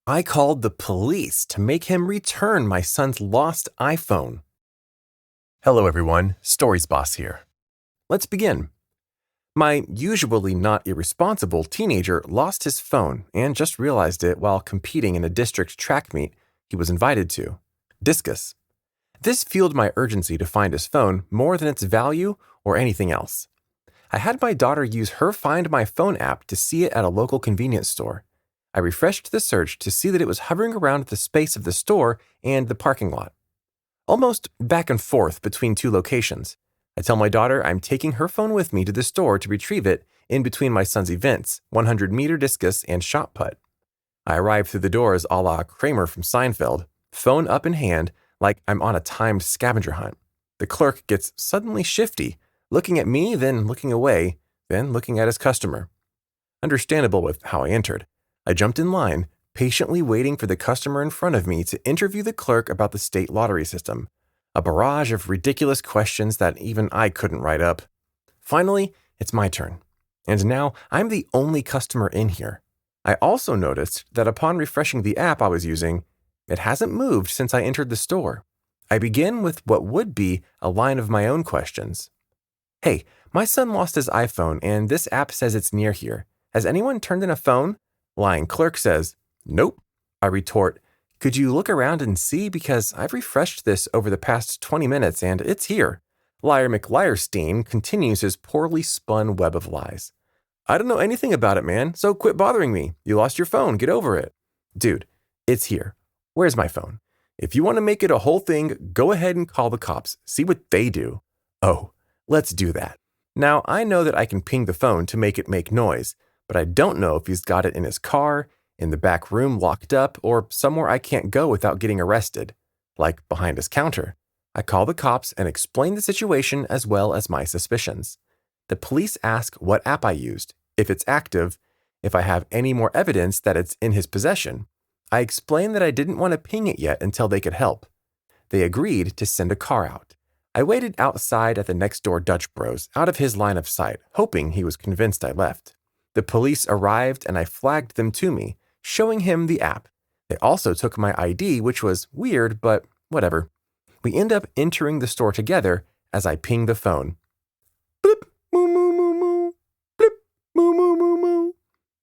I called the police to make him return my son's lost iPhone. Hello everyone, Stories Boss here. Let's begin. My usually not irresponsible teenager lost his phone and just realized it while competing in a district track meet he was invited to, discus. This fueled my urgency to find his phone more than its value or anything else. I had my daughter use her Find My Phone app to see it at a local convenience store. I refreshed the search to see that it was hovering around the space of the store and the parking lot. Almost back and forth between two locations. I tell my daughter I'm taking her phone with me to the store to retrieve it in between my son's events, 100-meter discus and shot put. I arrive through the doors a la Kramer from Seinfeld, phone up in hand like I'm on a timed scavenger hunt. The clerk gets suddenly shifty, looking at me, then looking away, then looking at his customer. Understandable with how I entered. I jumped in line, patiently waiting for the customer in front of me to interview the clerk about the state lottery system. A barrage of ridiculous questions that even I couldn't write up. Finally, it's my turn. And now I'm the only customer in here. I also noticed that upon refreshing the app I was using, it hasn't moved since I entered the store. I begin with what would be a line of my own questions. Hey, my son lost his iPhone and this app says it's near here. Has anyone turned in a phone? Lying clerk says, nope. I retort, could you look around and see because I've refreshed this over the past 20 minutes and it's here. Liar McLiarstein continues his poorly spun web of lies. I don't know anything about it, man, so quit bothering me. You lost your phone, get over it. Dude, it's here. Where's my phone? If you want to make it a whole thing, go ahead and call the cops. See what they do. Oh, let's do that. Now, I know that I can ping the phone to make it make noise, but I don't know if he's got it in his car, in the back room locked up, or somewhere I can't go without getting arrested, like behind his counter. I call the cops and explain the situation as well as my suspicions. The police ask what app I used, if it's active, if I have any more evidence that it's in his possession. I explain that I didn't want to ping it yet until they could help. They agreed to send a car out. I waited outside at the next door Dutch Bros, out of his line of sight, hoping he was convinced I left. The police arrived and I flagged them to me, showing him the app. They also took my ID, which was weird, but whatever. We end up entering the store together as I ping the phone. Bloop, moo, moo, moo, moo. Bloop, moo, moo, moo, moo.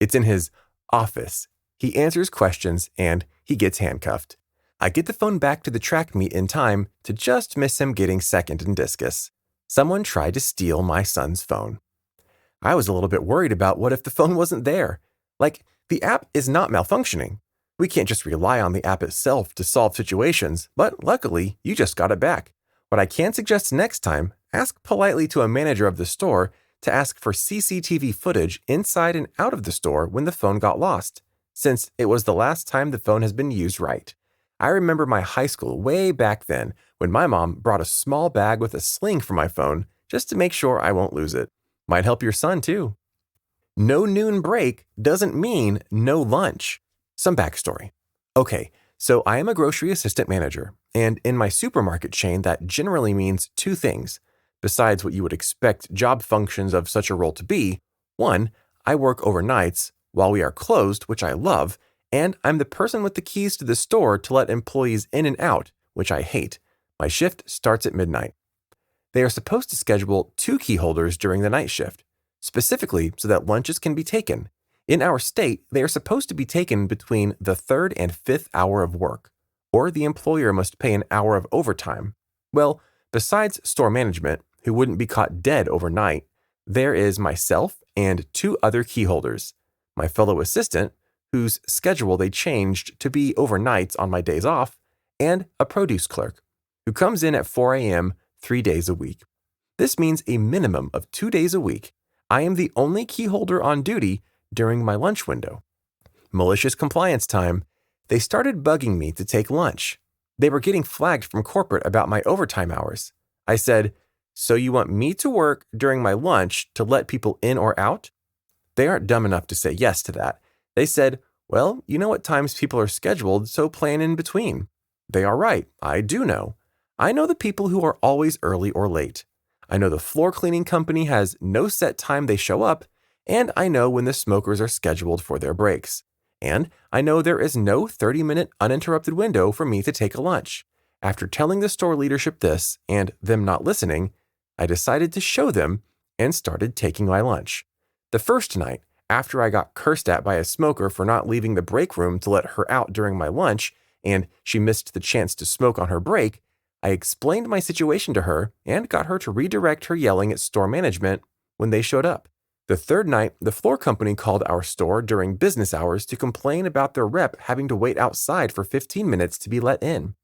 It's in his office. He answers questions and he gets handcuffed. I get the phone back to the track meet in time to just miss him getting second in discus. Someone tried to steal my son's phone. I was a little bit worried about what if the phone wasn't there. Like, the app is not malfunctioning. We can't just rely on the app itself to solve situations, but luckily, you just got it back. What I can suggest next time, ask politely to a manager of the store to ask for CCTV footage inside and out of the store when the phone got lost, since it was the last time the phone has been used right. I remember my high school way back then when my mom brought a small bag with a sling for my phone just to make sure I won't lose it. Might help your son too. No noon break doesn't mean no lunch. Some backstory. Okay, so I am a grocery assistant manager, and in my supermarket chain that generally means two things. Besides what you would expect job functions of such a role to be, one, I work overnights while we are closed, which I love, and I'm the person with the keys to the store to let employees in and out, which I hate. My shift starts at midnight. They are supposed to schedule 2 key holders during the night shift, specifically so that lunches can be taken. In our state, they are supposed to be taken between the 3rd and 5th hour of work, or the employer must pay an hour of overtime. Well, besides store management, who wouldn't be caught dead overnight, there is myself and 2 other key holders, my fellow assistant, whose schedule they changed to be overnights on my days off, and a produce clerk, who comes in at 4 a.m. 3 days a week. This means a minimum of 2 days a week. I am the only key holder on duty during my lunch window. Malicious compliance time. They started bugging me to take lunch. They were getting flagged from corporate about my overtime hours. I said, so you want me to work during my lunch to let people in or out? They aren't dumb enough to say yes to that. They said, well, you know what times people are scheduled, so plan in between. They are right. I do know. I know the people who are always early or late. I know the floor cleaning company has no set time they show up, and I know when the smokers are scheduled for their breaks. And I know there is no 30-minute uninterrupted window for me to take a lunch. After telling the store leadership this and them not listening, I decided to show them and started taking my lunch. The first night, after I got cursed at by a smoker for not leaving the break room to let her out during my lunch, and she missed the chance to smoke on her break, I explained my situation to her and got her to redirect her yelling at store management when they showed up. The third night, the floor company called our store during business hours to complain about their rep having to wait outside for 15 minutes to be let in.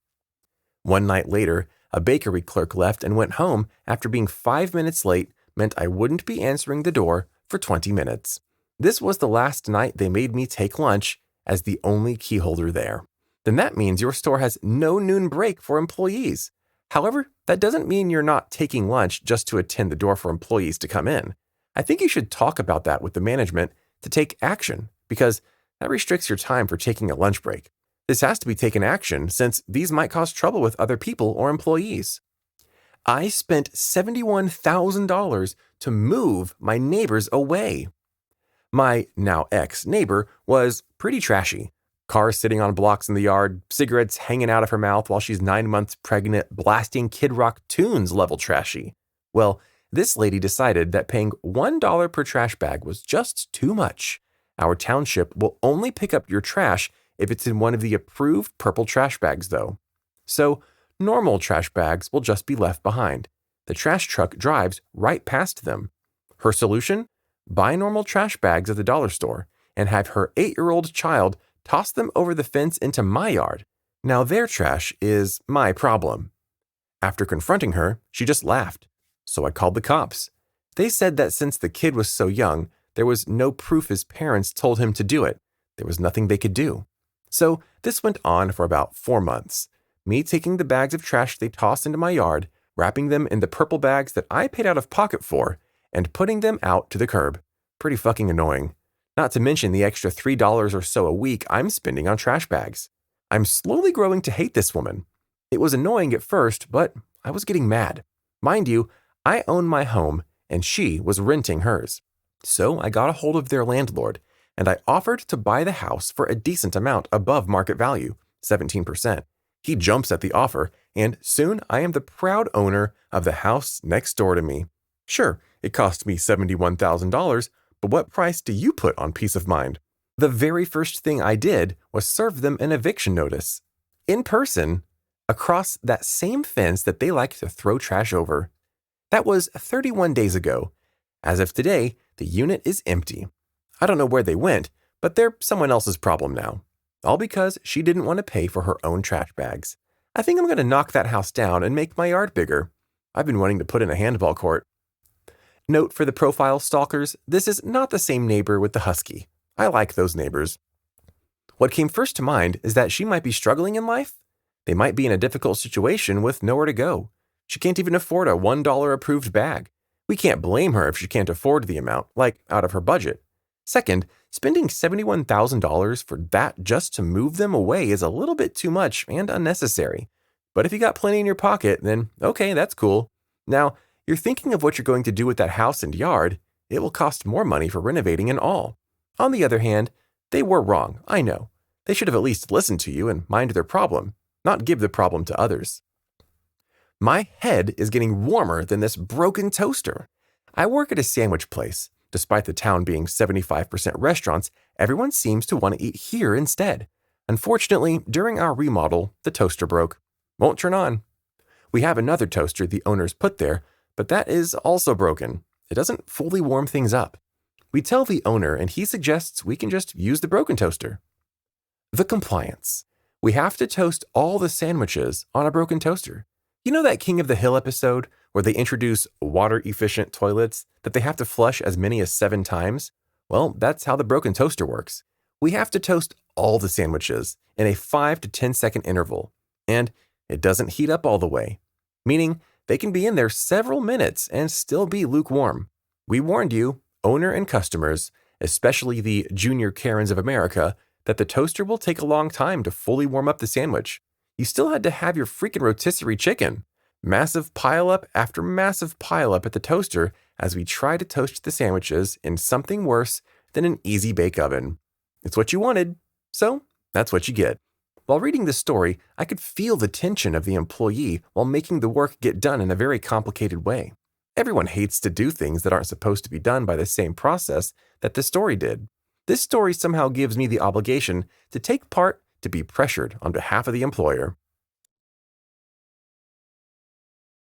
One night later, a bakery clerk left and went home after being 5 minutes late meant I wouldn't be answering the door for 20 minutes. This was the last night they made me take lunch as the only key holder there. Then that means your store has no noon break for employees. However, that doesn't mean you're not taking lunch just to attend the door for employees to come in. I think you should talk about that with the management to take action because that restricts your time for taking a lunch break. This has to be taken action since these might cause trouble with other people or employees. I spent $71,000 to move my neighbors away. My now ex-neighbor was pretty trashy. Cars sitting on blocks in the yard, cigarettes hanging out of her mouth while she's 9 months pregnant, blasting Kid Rock tunes level trashy. Well, this lady decided that paying $1 per trash bag was just too much. Our township will only pick up your trash if it's in one of the approved purple trash bags, though. So, normal trash bags will just be left behind. The trash truck drives right past them. Her solution? Buy normal trash bags at the dollar store and have her 8-year-old child toss them over the fence into my yard. Now their trash is my problem. After confronting her, she just laughed. So I called the cops. They said that since the kid was so young, there was no proof his parents told him to do it. There was nothing they could do. So this went on for about 4 months. Me taking the bags of trash they tossed into my yard, wrapping them in the purple bags that I paid out of pocket for, and putting them out to the curb. Pretty fucking annoying. Not to mention the extra $3 or so a week I'm spending on trash bags. I'm slowly growing to hate this woman. It was annoying at first, but I was getting mad. Mind you, I own my home, and she was renting hers. So I got a hold of their landlord, and I offered to buy the house for a decent amount above market value, 17%. He jumps at the offer, and soon I am the proud owner of the house next door to me. Sure, it cost me $71,000, but what price do you put on peace of mind? The very first thing I did was serve them an eviction notice. In person, across that same fence that they like to throw trash over. That was 31 days ago. As of today, the unit is empty. I don't know where they went, but they're someone else's problem now. All because she didn't want to pay for her own trash bags. I think I'm going to knock that house down and make my yard bigger. I've been wanting to put in a handball court. Note for the profile stalkers, this is not the same neighbor with the husky. I like those neighbors. What came first to mind is that she might be struggling in life. They might be in a difficult situation with nowhere to go. She can't even afford a $1 approved bag. We can't blame her if she can't afford the amount, like out of her budget. Second, spending $71,000 for that just to move them away is a little bit too much and unnecessary. But if you got plenty in your pocket, then okay, that's cool. Now, you're thinking of what you're going to do with that house and yard. It will cost more money for renovating and all. On the other hand, they were wrong, I know. They should have at least listened to you and mind their problem, not give the problem to others. My head is getting warmer than this broken toaster. I work at a sandwich place. Despite the town being 75% restaurants, everyone seems to want to eat here instead. Unfortunately, during our remodel, the toaster broke. Won't turn on. We have another toaster the owners put there, but that is also broken. It doesn't fully warm things up. We tell the owner and he suggests we can just use the broken toaster. The compliance. We have to toast all the sandwiches on a broken toaster. You know that King of the Hill episode where they introduce water-efficient toilets that they have to flush as many as 7 times? Well, that's how the broken toaster works. We have to toast all the sandwiches in a 5 to 10 second interval, and it doesn't heat up all the way, meaning they can be in there several minutes and still be lukewarm. We warned you, owner and customers, especially the junior Karens of America, that the toaster will take a long time to fully warm up the sandwich. You still had to have your freaking rotisserie chicken. Massive pileup after massive pileup at the toaster as we try to toast the sandwiches in something worse than an easy bake oven. It's what you wanted. So, that's what you get. While reading this story, I could feel the tension of the employee while making the work get done in a very complicated way. Everyone hates to do things that aren't supposed to be done by the same process that the story did. This story somehow gives me the obligation to take part to be pressured on behalf of the employer.